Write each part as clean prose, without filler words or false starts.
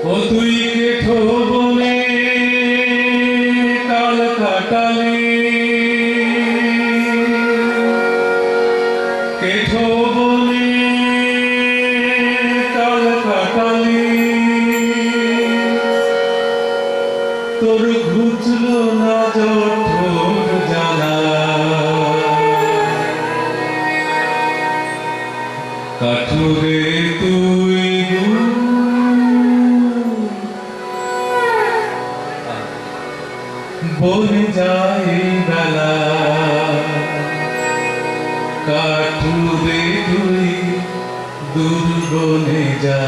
ও তুই কেঠো বনে কাল কাটালে, কেঠো বনে কাল কাটালে, তোর ঘুচল না জঠোর জ্বালা। কাঠুরে তুই বনে যায় বেলা, কাঠুরে তুই দূর বনে যা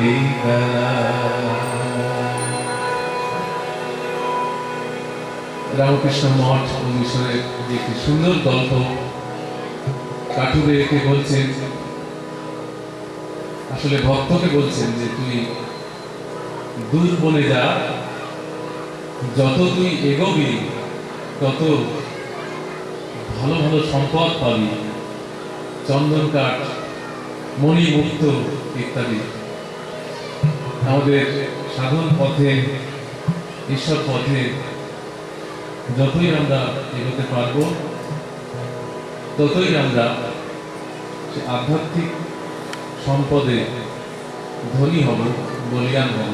এই বেলা। রামকৃষ্ণ মঠ ও মিশরের একটি সুন্দর গল্প কাঠুরে একে বলছেন, আসলে ভক্তকে বলছেন যে তুই দূর বনে যা, যত তুই এগোবি তত ভালো ভালো সম্পদ পাবি, চন্দন কাঠ, মণি মুক্ত ইত্যাদি। আমাদের সাধন পথে, ঈশ্বর পথে যতই আমরা এগোতে পারব ততই আমরা আধ্যাত্মিক সম্পদে ধনী হব, বলিয়ান হব।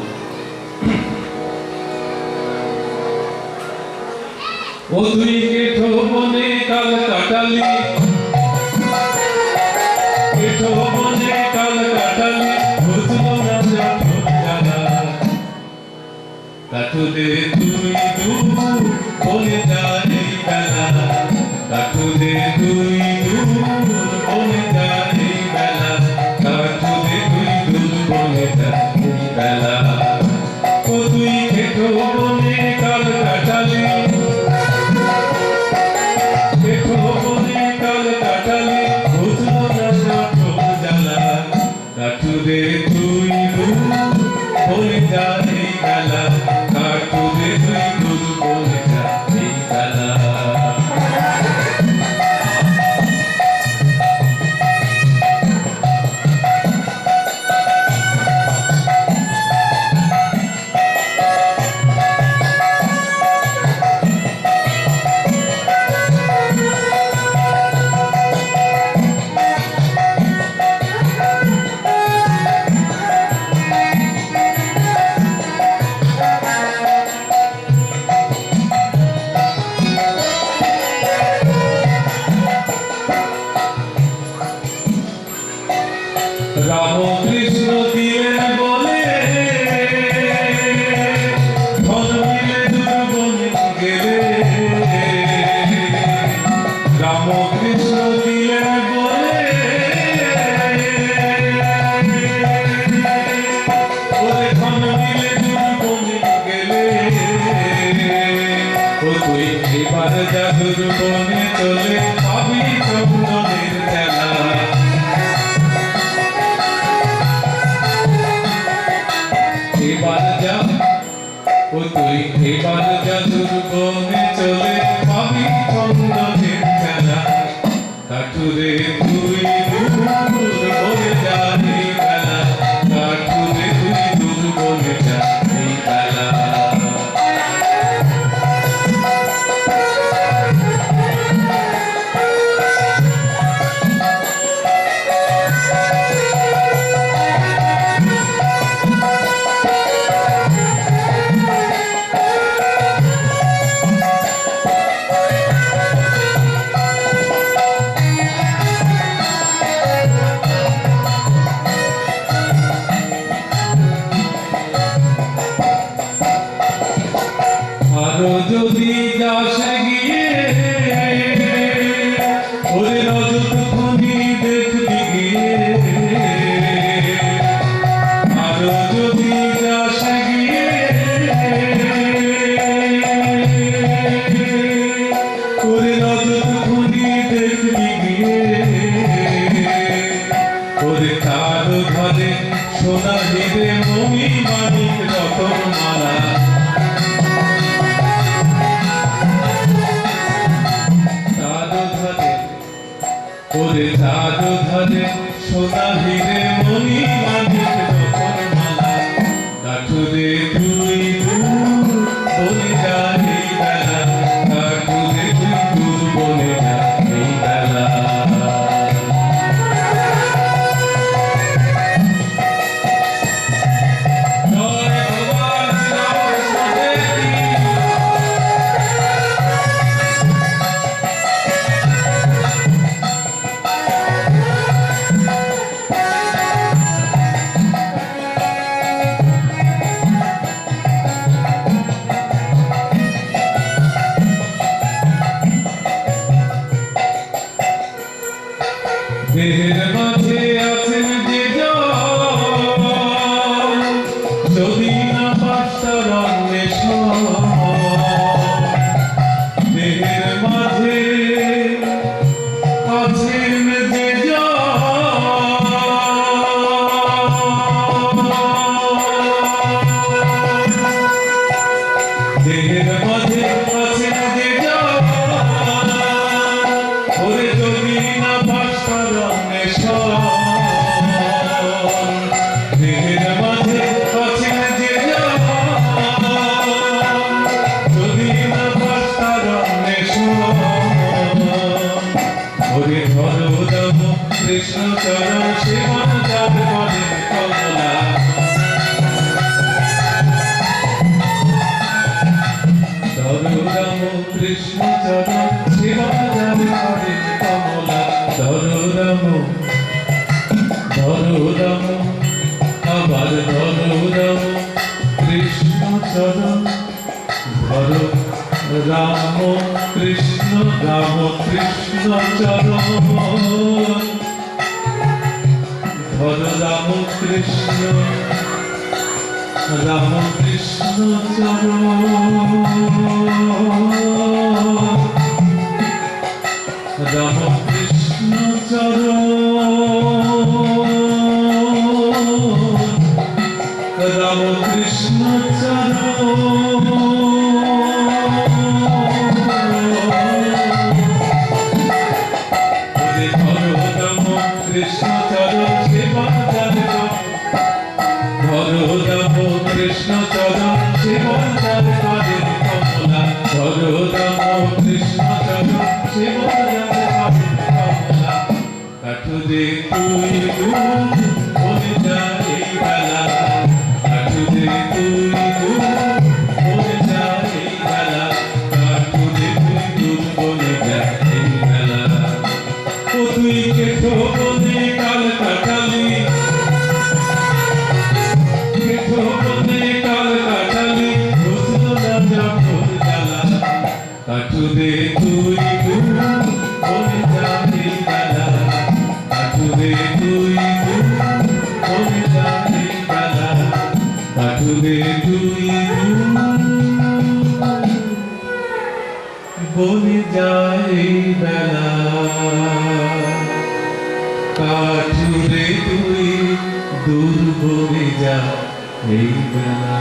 ও তুই কেঠো বনে কাল কাটালি, কেঠো বনে কাল কাটালি, বুঝলো না জঠোর জ্বালা। কাঠুরে তুই দূর বনে যা এই বেলা, কাঠুরে তুই দূর বনে যা এই বেলা, কাঠুরে তুই দূর বনে যা এই বেলা। ও তুই কেঠো বনে কাল কাটালি, কেঠো বনে কাল কাটালি, বুঝলো না জঠোর জ্বালা। কাঠুরে তুই দূর বনে যা এই বেলা, কাঠুরে তুই দূর বনে যা এই বেলা। রামকৃষ্ণ দিলেন বলে ধন মিলে দূর বনে গেলে, রামকৃষ্ণ দিলেন বলে ওরে ধন মিলে দূর বনে গেলে। ও তুই এবার যা দূর বনে চলে পাবি চন্দনের খেলা। এবার যা, ও তুই এবার যা দূর বনে চলে পাবি চন্দনের খেলা। কাঠুরে তুই দূর বনে যা এই বেলা, কাঠুরে তুই দূর বনে যা এই বেলা। আরো যদি যাস গিয়ে ওরে রজত খনি দেখবি গিয়ে, আরো যদি যাস গিয়ে ওরে রজত খনি দেখবি গিয়ে, ওরে তার ঘরে সোনা হিরে মণি মানিক রতন মালা। ওরে তার ঘরে সোনা হিরে মণি মানিক রতন মালা। বুকের মাঝে আছেন যে জন, যদি না পাস তার অন্বেষণ। ওরে ধরো দাম কৃষ্ণ চরণ সেবন যার করে কমলা। ধরো দাম কৃষ্ণ চরণ সেবন যার করে কমলা। ধরো দাম আবার ধরো দাম কৃষ্ণ চরণ। ধরো রাম কৃষ্ণ চরণ। ধরো রাম কৃষ্ণ চরণ। রাম কৃষ্ণ চরণ। রাম কৃষ্ণ চরণ। কৃষ্ণ চরণ সেবন যার করে। ধরো দাম কৃষ্ণ চরণ সেবন যার করে কমলা। ধরো দাম কৃষ্ণ চরণ সেবন যার করে কমলা। কাঠু দে তুই বলে যা এই বেলা। কাঠু দে তুই বলে যা এই বেলা। কাঠু দে তুই বলে যা এই বেলা। ও তুই কেঠো বনে কাল কাটালি। কেঠো বনে কাল কাটালি বুঝলো না যখন জ্বালা। কাঠু দে তুই বলে যা এই বেলা। কাঠু দে তুই বলে যা এই বেলা। কাঠু দে তুই বলে যা এই বেলা। কাঠুরে তুই দূর বলে যা এই বেলা।